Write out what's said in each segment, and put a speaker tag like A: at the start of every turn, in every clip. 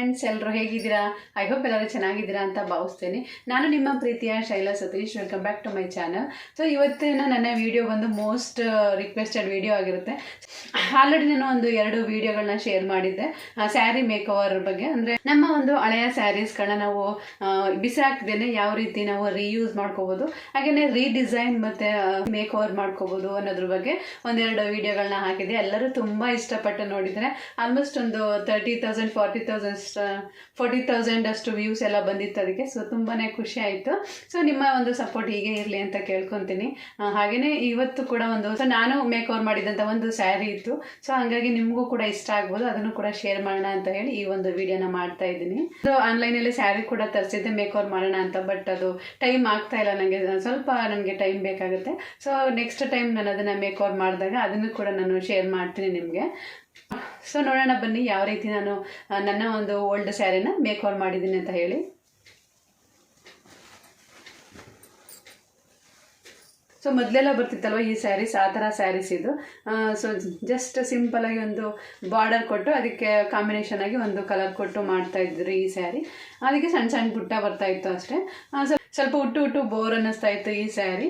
A: Friends, ಎಲ್ಲರೂ ಹೇಗಿದ್ದೀರಾ? I hope ಎಲ್ಲರೂ ಚೆನ್ನಾಗಿದ್ದೀರಾ ಅಂತ ಭಾವಿಸ್ತೇನೆ. ನಾನು ನಿಮ್ಮ ಪ್ರೀತಿಯ Shaila Satish. Welcome back to my channel. So ಇವತ್ತಿನ ನನ್ನ ವಿಡಿಯೋ ಬಂದು ಮೋಸ್ಟ್ ರಿಕ್ವೆಸ್ಟೆಡ್ ವಿಡಿಯೋ ಆಗಿರುತ್ತೆ. ಆಲ್ರೆಡಿ ನಾನು ಒಂದು 2 ವಿಡಿಯೋಗಳನ್ನ ಶೇರ್ ಮಾಡಿದ್ದೆ ಸ್ಯಾರಿ ಮೇಕ್ ಓವರ್ ಬಗ್ಗೆ. ಅಂದರೆ ನಮ್ಮ ಒಂದು ಹಳೆಯ ಸ್ಯಾರೀಸ್ಗಳನ್ನ ನಾವು ಬಿಸಾಕ್ದೇನೆ ಯಾವ ರೀತಿ ನಾವು ರೀಯೂಸ್ ಮಾಡ್ಕೋಬೋದು, ಹಾಗೆಯೇ ರೀಡಿಸೈನ್ ಮತ್ತು ಮೇಕ್ ಓವರ್ ಮಾಡ್ಕೋಬೋದು ಅನ್ನೋದ್ರ ಬಗ್ಗೆ 1-2 ವಿಡಿಯೋಗಳನ್ನ ಹಾಕಿದ್ದೆ. ಎಲ್ಲರೂ ತುಂಬ ಇಷ್ಟಪಟ್ಟು ನೋಡಿದರೆ ಆಲ್ಮೋಸ್ಟ್ ಒಂದು 30,000 40,000 ಅಷ್ಟು ವ್ಯೂಸ್ ಎಲ್ಲ ಬಂದಿತ್ತು ಅದಕ್ಕೆ. ಸೊ ತುಂಬಾ ಖುಷಿ ಆಯಿತು. ಸೊ ನಿಮ್ಮ ಒಂದು ಸಪೋರ್ಟ್ ಹೀಗೆ ಇರಲಿ ಅಂತ ಕೇಳ್ಕೊತೀನಿ. ಹಾಗೆಯೇ ಇವತ್ತು ಕೂಡ ನಾನು ಮೇಕ್ ಓವರ್ ಮಾಡಿದಂಥ ಒಂದು ಸ್ಯಾರಿ ಇತ್ತು. ಸೊ ಹಾಗಾಗಿ ನಿಮಗೂ ಕೂಡ ಇಷ್ಟ ಆಗ್ಬೋದು, ಅದನ್ನು ಕೂಡ ಶೇರ್ ಮಾಡೋಣ ಅಂತ ಹೇಳಿ ಈ ಒಂದು ವಿಡಿಯೋನ ಮಾಡ್ತಾ ಇದ್ದೀನಿ. ಸೊ ಆನ್ಲೈನಲ್ಲಿ ಸ್ಯಾರಿ ಕೂಡ ತರಿಸಿದ್ದೆ ಮೇಕ್ ಓವರ್ ಮಾಡೋಣ ಅಂತ, ಬಟ್ ಅದು ಟೈಮ್ ಆಗ್ತಾ ಇಲ್ಲ ನನಗೆ, ಸ್ವಲ್ಪ ನನಗೆ ಟೈಮ್ ಬೇಕಾಗುತ್ತೆ. ಸೊ ನೆಕ್ಸ್ಟ್ ಟೈಮ್ ನಾನು ಅದನ್ನು ಮೇಕ್ ಓವರ್ ಮಾಡಿದಾಗ ಅದನ್ನು ಕೂಡ ನಾನು ಶೇರ್ ಮಾಡ್ತೀನಿ ನಿಮಗೆ. ಸೊ ನೋಡೋಣ ಬನ್ನಿ ಯಾವ ರೀತಿ ನಾನು ನನ್ನ ಒಂದು ಓಲ್ಡ್ ಸ್ಯಾರಿನ ಮೇಕ್ ಓವರ್ ಮಾಡಿದ್ದೀನಿ ಅಂತ ಹೇಳಿ. ಸೊ ಮೊದಲೆಲ್ಲ ಬರ್ತಿತ್ತಲ್ವ ಈ ಸ್ಯಾರೀಸ್, ಆ ಥರ ಸ್ಯಾರೀಸ್ ಇದು. ಸೊ ಜಸ್ಟ್ ಸಿಂಪಲಾಗಿ ಒಂದು ಬಾರ್ಡರ್ ಕೊಟ್ಟು ಅದಕ್ಕೆ ಕಾಂಬಿನೇಷನ್ ಆಗಿ ಒಂದು ಕಲರ್ ಕೊಟ್ಟು ಮಾಡ್ತಾ ಇದ್ರು ಈ ಸ್ಯಾರಿ. ಅದಕ್ಕೆ ಸಣ್ಣ ಸಣ್ಣ ಬುಟ್ಟ ಬರ್ತಾ ಇತ್ತು ಅಷ್ಟೇ. ಸ್ವಲ್ಪ ಹುಟ್ಟು ಬೋರ್ ಅನ್ನಿಸ್ತಾ ಇತ್ತು ಈ ಸ್ಯಾರಿ.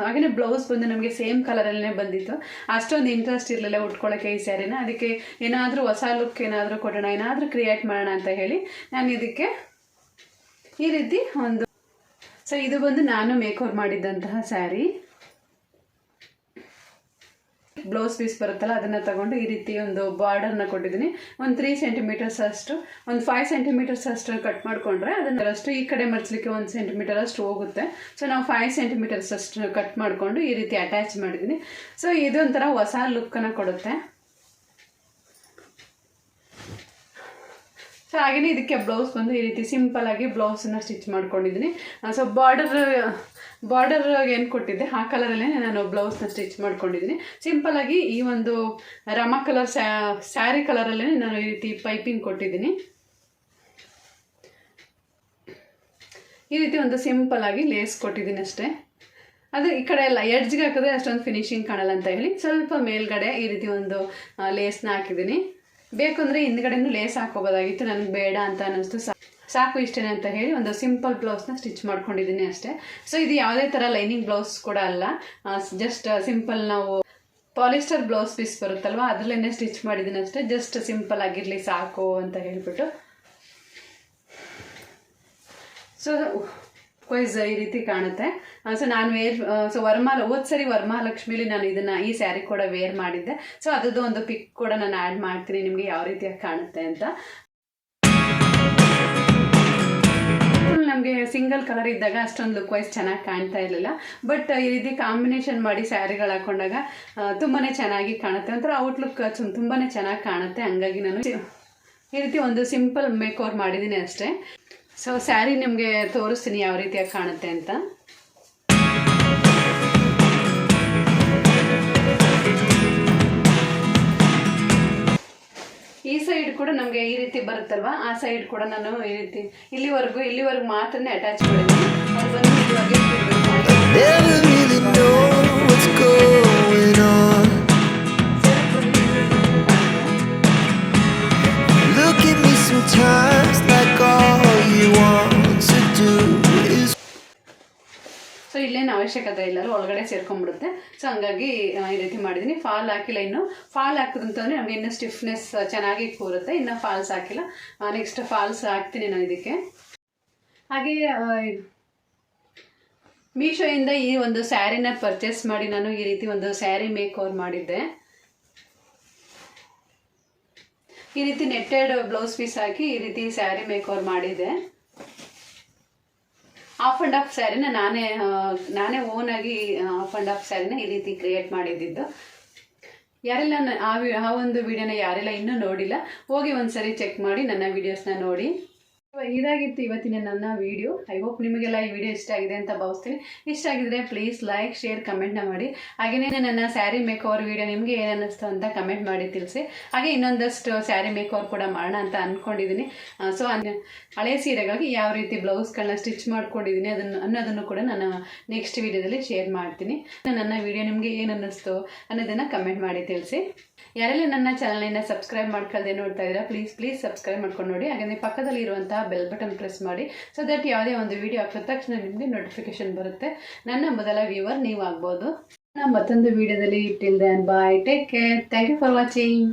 A: ಹಾಗೆಯೇ ಬ್ಲೌಸ್ ಬಂದು ನಮಗೆ ಸೇಮ್ ಕಲರಲ್ಲೇ ಬಂದಿತ್ತು. ಅಷ್ಟೊಂದು ಇಂಟ್ರೆಸ್ಟ್ ಇರಲಿಲ್ಲ ಉಟ್ಕೊಳ್ಳೋಕ್ಕೆ ಈ ಸ್ಯಾರಿನ. ಅದಕ್ಕೆ ಏನಾದರೂ ಹೊಸ ಲುಕ್ ಏನಾದರೂ ಕೊಡೋಣ, ಏನಾದರೂ ಕ್ರಿಯೇಟ್ ಮಾಡೋಣ ಅಂತ ಹೇಳಿ ನಾನು ಇದಕ್ಕೆ ಈ ರೀತಿ ಒಂದು. ಸೊ ಇದು ಬಂದು ನಾನು ಮೇಕ್ ಓವರ್ ಮಾಡಿದ್ದಂತಹ ಸ್ಯಾರಿ. ಬ್ಲೌಸ್ ಪೀಸ್ ಬರುತ್ತಲ್ಲ ಅದನ್ನು ತಗೊಂಡು ಈ ರೀತಿ ಒಂದು ಬಾರ್ಡರ್ನ ಕೊಟ್ಟಿದ್ದೀನಿ. ಒಂದು 3 ಸೆಂಟಿಮೀಟರ್ಸ್ ಅಷ್ಟು, ಒಂದು 5 ಸೆಂಟಿಮೀಟರ್ಸ್ ಅಷ್ಟು ಕಟ್ ಮಾಡಿಕೊಂಡ್ರೆ ಅದನ್ನಷ್ಟು ಈ ಕಡೆ ಮರ್ಚಲಿಕ್ಕೆ 1 ಸೆಂಟಿಮೀಟರ್ ಅಷ್ಟು ಹೋಗುತ್ತೆ. ಸೊ ನಾವು 5 ಸೆಂಟಿಮೀಟರ್ಸ್ ಅಷ್ಟು ಕಟ್ ಮಾಡಿಕೊಂಡು ಈ ರೀತಿ ಅಟ್ಯಾಚ್ ಮಾಡಿದ್ದೀನಿ. ಸೊ ಇದೊಂಥರ ಹೊಸ ಲುಕ್ಕನ್ನು ಕೊಡುತ್ತೆ. ಸೊ ಹಾಗೆಯೇ ಇದಕ್ಕೆ ಬ್ಲೌಸ್ ಬಂದು ಈ ರೀತಿ ಸಿಂಪಲಾಗಿ ಬ್ಲೌಸನ್ನು ಸ್ಟಿಚ್ ಮಾಡ್ಕೊಂಡಿದ್ದೀನಿ. ಸೊ ಬಾರ್ಡರ್ ಏನು ಕೊಟ್ಟಿದ್ದೆ ಆ ಕಲರಲ್ಲೇ ನಾನು ಬ್ಲೌಸ್ನ ಸ್ಟಿಚ್ ಮಾಡ್ಕೊಂಡಿದ್ದೀನಿ. ಸಿಂಪಲಾಗಿ ಈ ಒಂದು ರಮ ಕಲರ್ ಸ್ಯಾರಿ ಕಲರಲ್ಲೇ ನಾನು ಈ ರೀತಿ ಪೈಪಿಂಗ್ ಕೊಟ್ಟಿದ್ದೀನಿ. ಈ ರೀತಿ ಒಂದು ಸಿಂಪಲಾಗಿ ಲೇಸ್ ಕೊಟ್ಟಿದ್ದೀನಿ ಅಷ್ಟೇ. ಅದು ಈ ಕಡೆ ಎಲ್ಲ ಎಡ್ಜ್ಗೆ ಹಾಕಿದ್ರೆ ಅಷ್ಟೊಂದು ಫಿನಿಶಿಂಗ್ ಕಾಣಲ್ಲ ಅಂತ ಹೇಳಿ ಸ್ವಲ್ಪ ಮೇಲ್ಗಡೆ ಈ ರೀತಿ ಒಂದು ಲೇಸ್ನ ಹಾಕಿದ್ದೀನಿ. ಬೇಕಂದರೆ ಹಿಂದ್ಗಡೆನೂ ಲೇಸ್ ಹಾಕೋಬೋದಾಗಿತ್ತು, ನನಗೆ ಬೇಡ ಅಂತ ಅನ್ನಿಸ್ತು. ಸಾಕು ಇಷ್ಟೇ ಅಂತ ಹೇಳಿ ಒಂದು ಸಿಂಪಲ್ ಬ್ಲೌಸ್ನ ಸ್ಟಿಚ್ ಮಾಡ್ಕೊಂಡಿದ್ದೀನಿ ಅಷ್ಟೇ. ಸೊ ಇದು ಯಾವುದೇ ಥರ ಲೈನಿಂಗ್ ಬ್ಲೌಸ್ ಕೂಡ ಅಲ್ಲ, ಜಸ್ಟ್ ಸಿಂಪಲ್ ನಾವು ಪಾಲಿಸ್ಟರ್ ಬ್ಲೌಸ್ ಪೀಸ್ ಬರುತ್ತಲ್ವ ಅದರಲ್ಲೇ ಸ್ಟಿಚ್ ಮಾಡಿದ್ದೀನಿ ಅಷ್ಟೇ. ಜಸ್ಟ್ ಸಿಂಪಲ್ ಆಗಿರಲಿ ಸಾಕು ಅಂತ ಹೇಳಿಬಿಟ್ಟು. ಸೊ ಕ್ವೈಸ್ ಈ ರೀತಿ ಕಾಣುತ್ತೆ. ಸೊ ನಾನು ಹೋದ್ಸರಿ ವರಮಹಾಲಕ್ಷ್ಮಿಲಿ ನಾನು ಈ ಸ್ಯಾರಿ ಕೂಡ ವೇರ್ ಮಾಡಿದ್ದೆ. ಸೊ ಅದರದ್ದು ಒಂದು ಪಿಕ್ ಕೂಡ ನಾನು ಆ್ಯಡ್ ಮಾಡ್ತೀನಿ ನಿಮಗೆ ಯಾವ ರೀತಿಯಾಗಿ ಕಾಣುತ್ತೆ ಅಂತ. ನಮಗೆ ಸಿಂಗಲ್ ಕಲರ್ ಇದ್ದಾಗ ಅಷ್ಟೊಂದು ಲುಕ್ ವೈಸ್ ಚೆನ್ನಾಗಿ ಕಾಣ್ತಾ ಇರಲಿಲ್ಲ, ಬಟ್ ಈ ರೀತಿ ಕಾಂಬಿನೇಷನ್ ಮಾಡಿ ಸ್ಯಾರಿಗಳು ಹಾಕೊಂಡಾಗ ತುಂಬಾ ಚೆನ್ನಾಗಿ ಕಾಣುತ್ತೆ, ಒಂಥರ ಔಟ್ಲುಕ್ ತುಂಬಾ ಚೆನ್ನಾಗಿ ಕಾಣುತ್ತೆ. ಹಂಗಾಗಿ ನಾನು ಈ ರೀತಿ ಒಂದು ಸಿಂಪಲ್ ಮೇಕ್ ಓವರ್ ಮಾಡಿದ್ದೀನಿ ಅಷ್ಟೇ. ಸೊ ಸ್ಯಾರಿ ನಿಮಗೆ ತೋರಿಸ್ತೀನಿ ಯಾವ ರೀತಿಯಾಗಿ ಕಾಣುತ್ತೆ ಅಂತ. ಈ ಸೈಡ್ ಕೂಡ ನಮಗೆ ಈ ರೀತಿ ಬರುತ್ತಲ್ವ, ಆ ಸೈಡ್ ಕೂಡ ನಾನು ಈ ರೀತಿ ಇಲ್ಲಿವರೆಗೂ ಮಾತ್ರನೇ ಅಟ್ಯಾಚ್ ಮಾಡಿದ್ದೀನಿ. ಅದು ಬಂದು ಸೊ ಇಲ್ಲೇನು ಅವಶ್ಯಕತೆ ಇಲ್ಲ, ಒಳಗಡೆ ಸೇರ್ಕೊಂಡ್ಬಿಡುತ್ತೆ. ಸೊ ಹಂಗಾಗಿ ಈ ರೀತಿ ಮಾಡಿದ್ದೀನಿ. ಫಾಲ್ ಹಾಕಿಲ್ಲ, ಇನ್ನು ಫಾಲ್ ಹಾಕಿದಂತಂದರೆ ನಮಗೆ ಇನ್ನೂ ಸ್ಟಿಫ್ನೆಸ್ ಚೆನ್ನಾಗಿ ಕೂರುತ್ತೆ. ಇನ್ನು ಫಾಲ್ಸ್ ಹಾಕಿಲ್ಲ, ನೆಕ್ಸ್ಟ್ ಫಾಲ್ಸ್ ಹಾಕ್ತೀನಿ ನಾನು ಇದಕ್ಕೆ. ಹಾಗೆ ಮೀಶೋಯಿಂದ ಈ ಒಂದು ಸ್ಯಾರಿನ ಪರ್ಚೇಸ್ ಮಾಡಿ ನಾನು ಈ ರೀತಿ ಒಂದು ಸ್ಯಾರಿ ಮೇಕ್ ಓವರ್ ಮಾಡಿದ್ದೆ. ಈ ರೀತಿ ನೆಟ್ಟೆಡ್ ಬ್ಲೌಸ್ ಪೀಸ್ ಹಾಕಿ ಈ ರೀತಿ ಸ್ಯಾರಿ ಮೇಕ್ ಓವರ್ ಮಾಡಿದ್ದೆ. ಹಾಫ್ ಆ್ಯಂಡ್ ಹಾಫ್ ಸ್ಯಾರಿನ ನಾನೇ ಓನಾಗಿ ಹಾಫ್ ಆ್ಯಂಡ್ ಹಾಫ್ ಸ್ಯಾರಿನ ಈ ರೀತಿ ಕ್ರಿಯೇಟ್ ಮಾಡಿದ್ದಿದ್ದು. ಯಾರೆಲ್ಲ ಆ ಒಂದು ವಿಡಿಯೋನ ಯಾರೆಲ್ಲ ಇನ್ನೂ ನೋಡಿಲ್ಲ ಹೋಗಿ ಒಂದ್ಸರಿ ಚೆಕ್ ಮಾಡಿ ನನ್ನ ವಿಡಿಯೋಸ್ನ ನೋಡಿ. ಇದಾಗಿತ್ತು ಇವತ್ತಿನ ನನ್ನ ವಿಡಿಯೋ. ಐ ಹೋಪ್ ನಿಮಗೆಲ್ಲ ಈ ವಿಡಿಯೋ ಇಷ್ಟ ಆಗಿದೆ ಅಂತ ಭಾವಿಸ್ತೀನಿ. ಇಷ್ಟ ಆಗಿದ್ರೆ ಪ್ಲೀಸ್ ಲೈಕ್, ಶೇರ್, ಕಮೆಂಟ್ನ ಮಾಡಿ. ಹಾಗೆಯೇ ನನ್ನ ಸ್ಯಾರಿ ಮೇಕ್ ಓವರ್ ವಿಡಿಯೋ ನಿಮಗೆ ಏನು ಅನ್ನಿಸ್ತು ಅಂತ ಕಮೆಂಟ್ ಮಾಡಿ ತಿಳಿಸಿ. ಹಾಗೆ ಇನ್ನೊಂದಷ್ಟು ಸ್ಯಾರಿ ಮೇಕ್ ಓವರ್ ಕೂಡ ಮಾಡೋಣ ಅಂತ ಅಂದ್ಕೊಂಡಿದ್ದೀನಿ. ಸೊ ಹಳೆ ಸೀರೆಗಳಿಗೆ ಯಾವ ರೀತಿ ಬ್ಲೌಸ್ಗಳನ್ನ ಸ್ಟಿಚ್ ಮಾಡ್ಕೊಂಡಿದ್ದೀನಿ ಅನ್ನೋದನ್ನು ಕೂಡ ನಾನು ನೆಕ್ಸ್ಟ್ ವಿಡಿಯೋದಲ್ಲಿ ಶೇರ್ ಮಾಡ್ತೀನಿ. ನನ್ನ ವಿಡಿಯೋ ನಿಮಗೆ ಏನು ಅನ್ನಿಸ್ತು ಅನ್ನೋದನ್ನು ಕಮೆಂಟ್ ಮಾಡಿ ತಿಳಿಸಿ. ಯಾರೆಲ್ಲ ನನ್ನ ಚಾನಲ್ನ ಸಬ್ಸ್ಕ್ರೈಬ್ ಮಾಡ್ಕೊಳ್ಳದೆ ನೋಡ್ತಾ ಇದ್ದೀರಾ ಪ್ಲೀಸ್ ಸಬ್ಸ್ಕ್ರೈಬ್ ಮಾಡ್ಕೊಂಡು ನೋಡಿ. ಹಾಗೆ ಪಕ್ಕದಲ್ಲಿ ಇರುವಂತಹ ಬೆಲ್ ಬಟನ್ ಪ್ರೆಸ್ ಮಾಡಿ. ಸೊ ದಟ್ ಯಾವುದೇ ಒಂದು ವಿಡಿಯೋ ಹಾಕಿದ ತಕ್ಷಣ ನಿಮಗೆ ನೋಟಿಫಿಕೇಶನ್ ಬರುತ್ತೆ. ನನ್ನ ಮೊದಲ ವ್ಯೂವರ್ ನೀವು ಆಗ್ಬೋದು. ಮತ್ತೊಂದು ವಿಡಿಯೋದಲ್ಲಿ till then bye, take care, thank you for watching.